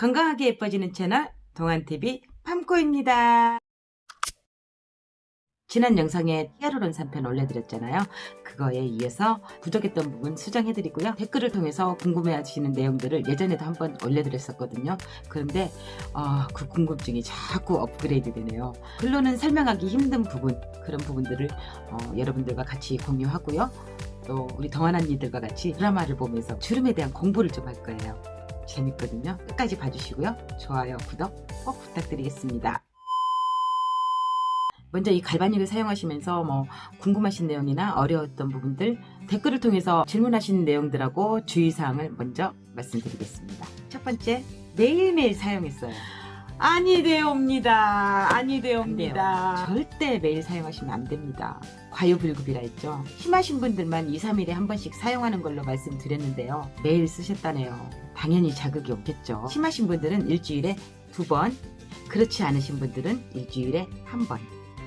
건강하게 예뻐지는 채널 동안TV 팜코입니다. 지난 영상에 히아루론산 편 올려드렸잖아요. 그거에 이어서 부족했던 부분 수정해드리고요. 댓글을 통해서 궁금해하시는 내용들을 예전에도 한번 올려드렸었거든요. 그런데 그 궁금증이 자꾸 업그레이드 되네요. 글로는 설명하기 힘든 부분, 그런 부분들을 여러분들과 같이 공유하고요. 또 우리 덩한 언니들과 같이 드라마를 보면서 주름에 대한 공부를 좀 할 거예요. 재밌거든요. 끝까지 봐주시고요. 좋아요, 구독 꼭 부탁드리겠습니다. 먼저 이 갈바닉을 사용하시면서 궁금하신 내용이나 어려웠던 부분들 댓글을 통해서 질문하신 내용들하고 주의사항을 먼저 말씀드리겠습니다. 첫 번째, 매일매일 사용했어요. 아니되옵니다. 아니되옵니다. 절대 매일 사용하시면 안 됩니다. 과유불급이라 했죠. 심하신 분들만 2, 3일에 한 번씩 사용하는 걸로 말씀드렸는데요. 매일 쓰셨다네요. 당연히 자극이 없겠죠. 심하신 분들은 일주일에 2번, 그렇지 않으신 분들은 일주일에 1번.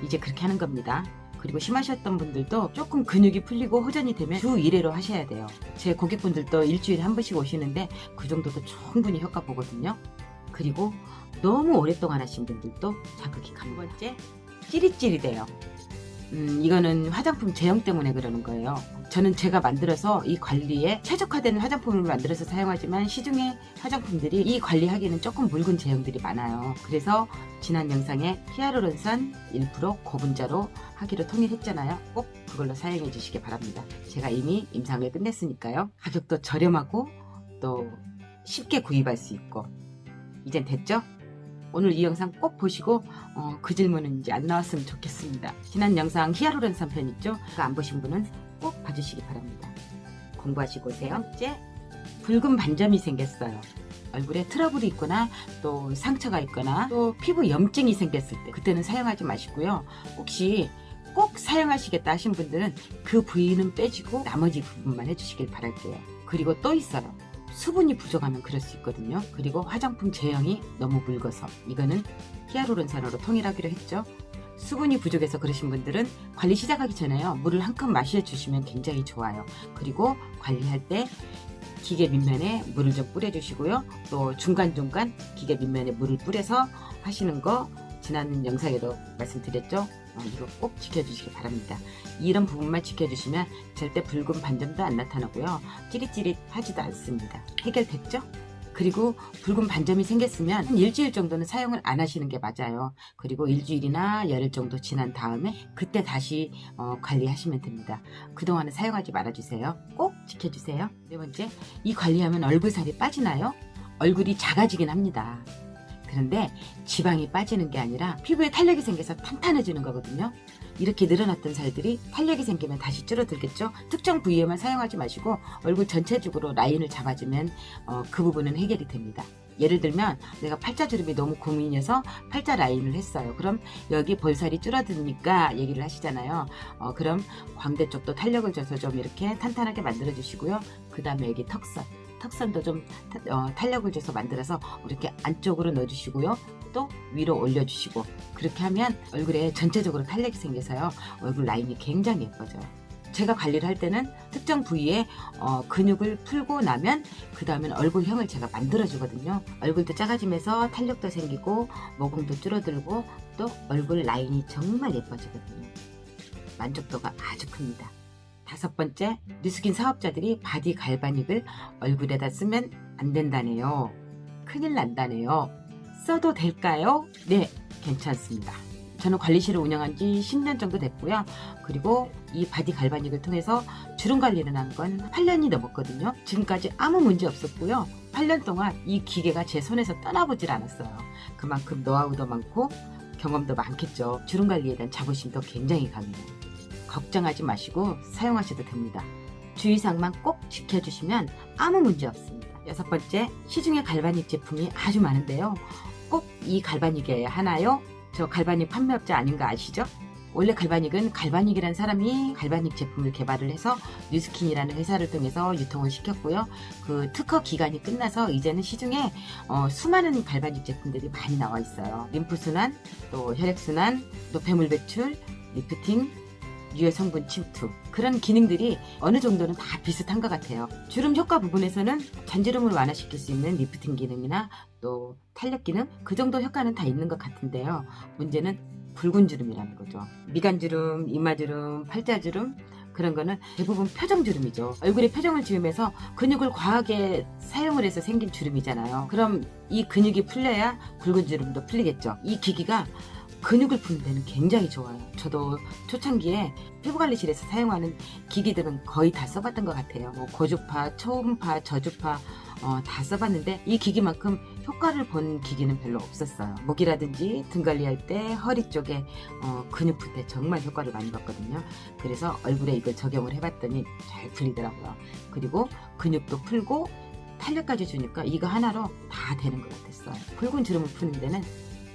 이제 그렇게 하는 겁니다. 그리고 심하셨던 분들도 조금 근육이 풀리고 호전이 되면 주 1회로 하셔야 돼요. 제 고객분들도 일주일에 한 번씩 오시는데 그 정도도 충분히 효과 보거든요. 그리고 너무 오랫동안 하신 분들도 자극이 간 번째, 찌릿찌릿해요. 이거는 화장품 제형 때문에 그러는 거예요. 저는 제가 만들어서 이 관리에 최적화된 화장품을 만들어서 사용하지만 시중의 화장품들이 이 관리하기에는 조금 묽은 제형들이 많아요. 그래서 지난 영상에 히아루론산 1% 고분자로 하기로 통일했잖아요. 꼭 그걸로 사용해 주시기 바랍니다. 제가 이미 임상을 끝냈으니까요. 가격도 저렴하고 또 쉽게 구입할 수 있고 이젠 됐죠? 오늘 이 영상 꼭 보시고 그 질문은 이제 안 나왔으면 좋겠습니다. 지난 영상 히아루론산 편 있죠? 그거 안 보신 분은 꼭 봐주시기 바랍니다. 공부하시고 오세요. 세 번째, 붉은 반점이 생겼어요. 얼굴에 트러블이 있거나 또 상처가 있거나 또 피부 염증이 생겼을 때 그때는 사용하지 마시고요. 혹시 꼭 사용하시겠다 하신 분들은 그 부위는 빼주고 나머지 부분만 해주시길 바랄게요. 그리고 또 있어요. 수분이 부족하면 그럴 수 있거든요. 그리고 화장품 제형이 너무 묽어서 이거는 히아루론산으로 통일하기로 했죠. 수분이 부족해서 그러신 분들은 관리 시작하기 전에요. 물을 한 컵 마셔주시면 굉장히 좋아요. 그리고 관리할 때 기계 밑면에 물을 좀 뿌려주시고요. 또 중간중간 기계 밑면에 물을 뿌려서 하시는 거 지난 영상에도 말씀드렸죠. 이거 꼭 지켜주시기 바랍니다. 이런 부분만 지켜주시면 절대 붉은 반점도 안 나타나고요. 찌릿찌릿하지도 않습니다. 해결됐죠? 그리고 붉은 반점이 생겼으면 한 일주일 정도는 사용을 안 하시는 게 맞아요. 그리고 일주일이나 열흘 정도 지난 다음에 그때 다시 관리하시면 됩니다. 그동안은 사용하지 말아주세요. 꼭 지켜주세요. 네 번째, 이 관리하면 얼굴살이 빠지나요? 얼굴이 작아지긴 합니다. 그런데 지방이 빠지는 게 아니라 피부에 탄력이 생겨서 탄탄해지는 거거든요. 이렇게 늘어났던 살들이 탄력이 생기면 다시 줄어들겠죠. 특정 부위에만 사용하지 마시고 얼굴 전체적으로 라인을 잡아주면 그 부분은 해결이 됩니다. 예를 들면 내가 팔자주름이 너무 고민이어서 팔자 라인을 했어요. 그럼 여기 볼살이 줄어드니까 얘기를 하시잖아요. 그럼 광대 쪽도 탄력을 줘서 좀 이렇게 탄탄하게 만들어 주시고요. 그 다음에 여기 턱선도 좀 탄력을 줘서 만들어서 이렇게 안쪽으로 넣어주시고요. 또 위로 올려주시고 그렇게 하면 얼굴에 전체적으로 탄력이 생겨서요. 얼굴 라인이 굉장히 예뻐져요. 제가 관리를 할 때는 특정 부위에 근육을 풀고 나면 그 다음엔 얼굴형을 제가 만들어 주거든요. 얼굴도 작아지면서 탄력도 생기고 모공도 줄어들고 또 얼굴 라인이 정말 예뻐지거든요. 만족도가 아주 큽니다. 다섯 번째, 뉴스킨 사업자들이 바디 갈바닉을 얼굴에다 쓰면 안 된다네요. 큰일 난다네요. 써도 될까요? 네, 괜찮습니다. 저는 관리실을 운영한 지 10년 정도 됐고요. 그리고 이 바디 갈바닉을 통해서 주름 관리를 한 건 8년이 넘었거든요. 지금까지 아무 문제 없었고요. 8년 동안 이 기계가 제 손에서 떠나보질 않았어요. 그만큼 노하우도 많고 경험도 많겠죠. 주름 관리에 대한 자부심도 굉장히 강해요. 걱정하지 마시고 사용하셔도 됩니다. 주의사항만 꼭 지켜주시면 아무 문제 없습니다. 여섯 번째, 시중에 갈바닉 제품이 아주 많은데요. 꼭 이 갈바닉이어야 하나요? 저 갈바닉 판매업자 아닌 거 아시죠? 원래 갈바닉은 갈바닉이라는 사람이 갈바닉 제품을 개발을 해서 뉴스킨이라는 회사를 통해서 유통을 시켰고요. 그 특허 기간이 끝나서 이제는 시중에 수많은 갈바닉 제품들이 많이 나와 있어요. 림프순환, 또 혈액순환, 또 배물 배출, 리프팅, 유해 성분 침투, 그런 기능들이 어느 정도는 다 비슷한 것 같아요. 주름 효과 부분에서는 잔주름을 완화시킬 수 있는 리프팅 기능이나 또 탄력 기능, 그 정도 효과는 다 있는 것 같은데요. 문제는 붉은 주름이라는 거죠. 미간주름, 이마주름, 팔자주름, 그런 거는 대부분 표정주름이죠. 얼굴에 표정을 지으면서 근육을 과하게 사용을 해서 생긴 주름이잖아요. 그럼 이 근육이 풀려야 굵은 주름도 풀리겠죠. 이 기기가 근육을 푸는 데는 굉장히 좋아요. 저도 초창기에 피부관리실에서 사용하는 기기들은 거의 다 써봤던 것 같아요. 뭐 고주파, 초음파, 저주파 다 써봤는데 이 기기만큼 효과를 본 기기는 별로 없었어요. 목이라든지 등 관리할 때, 허리 쪽에 근육 풀 때 정말 효과를 많이 봤거든요. 그래서 얼굴에 이걸 적용을 해봤더니 잘 풀리더라고요. 그리고 근육도 풀고 탄력까지 주니까 이거 하나로 다 되는 것 같았어요. 붉은 주름을 푸는 데는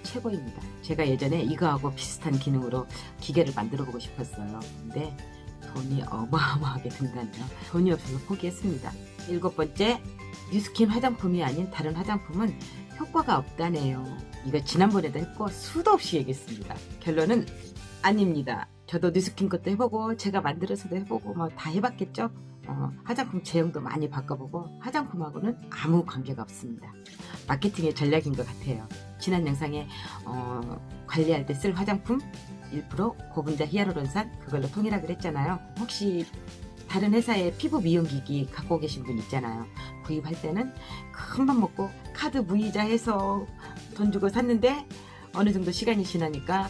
최고입니다. 제가 예전에 이거하고 비슷한 기능으로 기계를 만들어 보고 싶었어요. 근데 돈이 어마어마하게 든다네요. 돈이 없어서 포기했습니다. 7번째, 뉴스킨 화장품이 아닌 다른 화장품은 효과가 없다네요. 이거 지난번에도 했고 수도 없이 얘기했습니다. 결론은 아닙니다. 저도 뉴스킨 것도 해보고 제가 만들어서도 해보고 뭐 다 해봤겠죠. 화장품 제형도 많이 바꿔보고 화장품하고는 아무 관계가 없습니다. 마케팅의 전략인 것 같아요. 지난 영상에 관리할 때 쓸 화장품 1% 고분자 히아루론산, 그걸로 통일하기로 했잖아요. 혹시 다른 회사의 피부 미용기기 갖고 계신 분 있잖아요. 구입할 때는 큰맘 먹고 카드 무이자 해서 돈 주고 샀는데 어느 정도 시간이 지나니까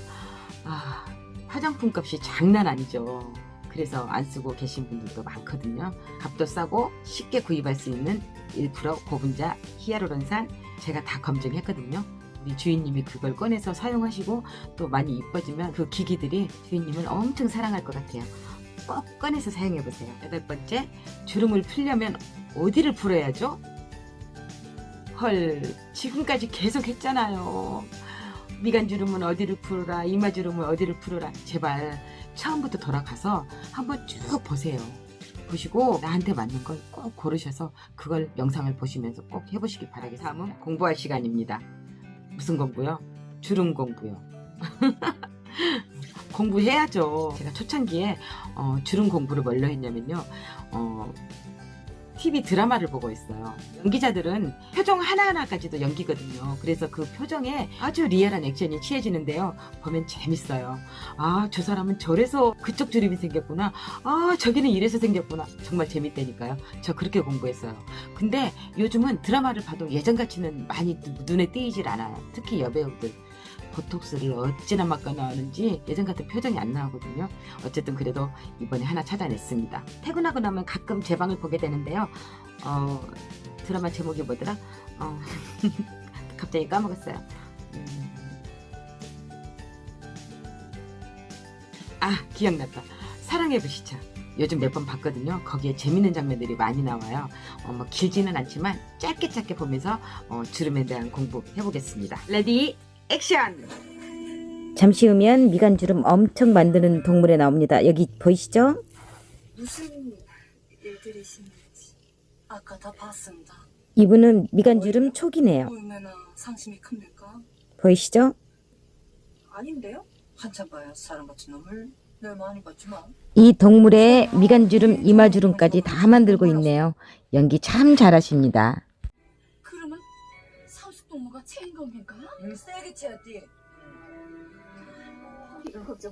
화장품 값이 장난 아니죠. 그래서 안 쓰고 계신 분들도 많거든요. 값도 싸고 쉽게 구입할 수 있는 1% 고분자 히아루론산, 제가 다 검증했거든요. 우리 주인님이 그걸 꺼내서 사용하시고 또 많이 이뻐지면 그 기기들이 주인님을 엄청 사랑할 것 같아요. 꼭 꺼내서 사용해보세요. 8번째, 주름을 풀려면 어디를 풀어야죠? 헐, 지금까지 계속 했잖아요. 미간주름은 어디를 풀어라, 이마주름은 어디를 풀어라. 제발 처음부터 돌아가서 한번 쭉 보세요. 보시고 나한테 맞는 걸 꼭 고르셔서 그걸 영상을 보시면서 꼭 해보시기 바라겠습니다. 다음은 공부할 시간입니다. 무슨 공부요? 주름 공부요. 공부해야죠. 제가 초창기에 주름 공부를 뭘로 했냐면요. TV 드라마를 보고 있어요. 연기자들은 표정 하나하나까지도 연기거든요. 그래서 그 표정에 아주 리얼한 액션이 취해지는데요. 보면 재밌어요. 아, 저 사람은 저래서 그쪽 주름이 생겼구나. 아, 저기는 이래서 생겼구나. 정말 재밌다니까요. 저 그렇게 공부했어요. 근데 요즘은 드라마를 봐도 예전같이는 많이 눈에 띄질 않아요. 특히 여배우들. 보톡스를 어찌나 맞고 나오는지 예전 같은 표정이 안 나오거든요. 어쨌든 그래도 이번에 하나 찾아냈습니다. 퇴근하고 나면 가끔 제 방을 보게 되는데요. 드라마 제목이 뭐더라? 갑자기 까먹었어요. 기억났다. 사랑의 불시착. 요즘 몇 번 봤거든요. 거기에 재밌는 장면들이 많이 나와요. 뭐 길지는 않지만 짧게 보면서 주름에 대한 공부 해보겠습니다. 레디 액션! 잠시 후면 미간주름 엄청 만드는 동물에 나옵니다. 여기 보이시죠? 무슨 일들이신지 아까 다 봤습니다. 이분은 미간주름 초기네요. 얼마나 상심이 큽니까? 보이시죠? 아닌데요? 한참 봐야 사람 같은 놈을 늘 많이 봤지만. 이 동물의 미간주름, 이마주름까지 다 만들고 있네요. 연기 참 잘하십니다. 그러면 삼숙동무가 채인 겁니까? 세게 채였디.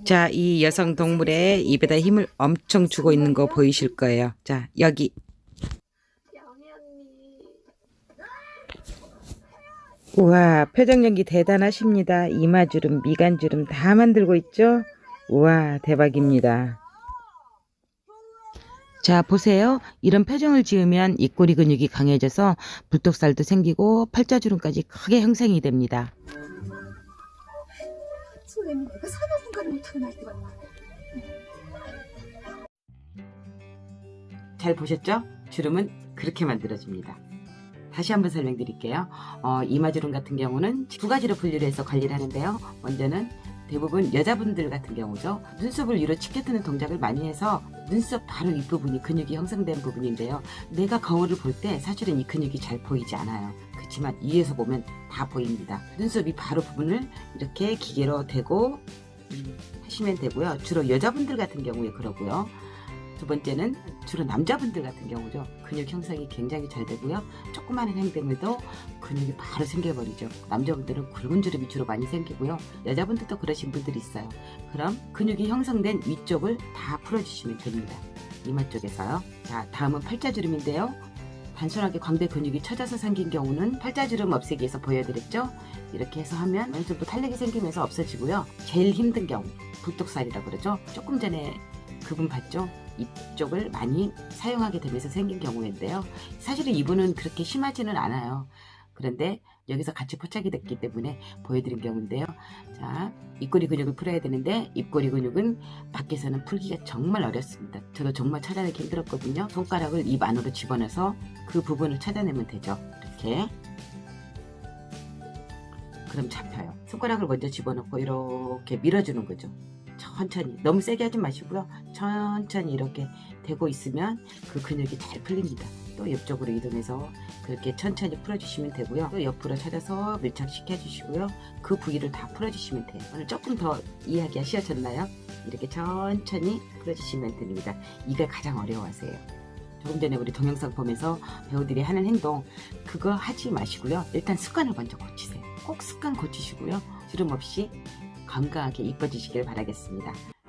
자, 이 여성 동물의 입에다 힘을 엄청 주고 있는 거 보이실 거예요. 자, 여기. 우와, 표정 연기 대단하십니다. 이마주름, 미간주름 다 만들고 있죠? 우와, 대박입니다. 자, 보세요. 이런 표정을 지으면 입꼬리 근육이 강해져서 불독살도 생기고 팔자주름까지 크게 형성이 됩니다. 소연이 내가 사냥분가를 못하고 날 때가 잘 보셨죠? 주름은 그렇게 만들어집니다. 다시 한번 설명드릴게요. 이마주름 같은 경우는 두 가지로 분류를 해서 관리를 하는데요. 먼저는 대부분 여자분들 같은 경우죠. 눈썹을 위로 치켜트는 동작을 많이 해서 눈썹 바로 윗부분이 근육이 형성된 부분인데요. 내가 거울을 볼 때 사실은 이 근육이 잘 보이지 않아요. 그렇지만 위에서 보면 다 보입니다. 눈썹이 바로 부분을 이렇게 기계로 대고 하시면 되고요. 주로 여자분들 같은 경우에 그러고요. 두 번째는 주로 남자분들 같은 경우죠. 근육 형성이 굉장히 잘 되고요. 조그마한 행동에도 근육이 바로 생겨버리죠. 남자분들은 굵은 주름이 주로 많이 생기고요. 여자분들도 그러신 분들이 있어요. 그럼 근육이 형성된 위쪽을 다 풀어주시면 됩니다. 이마 쪽에서요. 자, 다음은 팔자주름인데요. 단순하게 광대 근육이 처져서 생긴 경우는 팔자주름 없애기 위해서 보여드렸죠. 이렇게 해서 하면 어느 정도 탄력이 생기면서 없어지고요. 제일 힘든 경우 굴뚝살이라고 그러죠. 조금 전에 그분 봤죠? 이쪽을 많이 사용하게 되면서 생긴 경우인데요. 사실은 이분은 그렇게 심하지는 않아요. 그런데 여기서 같이 포착이 됐기 때문에 보여드린 경우인데요. 자, 입꼬리 근육을 풀어야 되는데 입꼬리 근육은 밖에서는 풀기가 정말 어렵습니다. 저도 정말 찾아내기 힘들었거든요. 손가락을 입 안으로 집어넣어서 그 부분을 찾아내면 되죠. 이렇게. 그럼 잡혀요. 손가락을 먼저 집어넣고 이렇게 밀어주는 거죠. 천천히, 너무 세게 하지 마시고요. 천천히 이렇게 대고 있으면 그 근육이 잘 풀립니다. 또 옆쪽으로 이동해서 그렇게 천천히 풀어주시면 되고요. 또 옆으로 찾아서 밀착시켜 주시고요. 그 부위를 다 풀어주시면 돼요. 오늘 조금 더 이야기 하셨나요? 이렇게 천천히 풀어주시면 됩니다. 이걸 가장 어려워하세요. 조금 전에 우리 동영상 보면서 배우들이 하는 행동 그거 하지 마시고요. 일단 습관을 먼저 고치세요. 꼭 습관 고치시고요. 주름 없이 건강하게 이뻐지시길 바라겠습니다.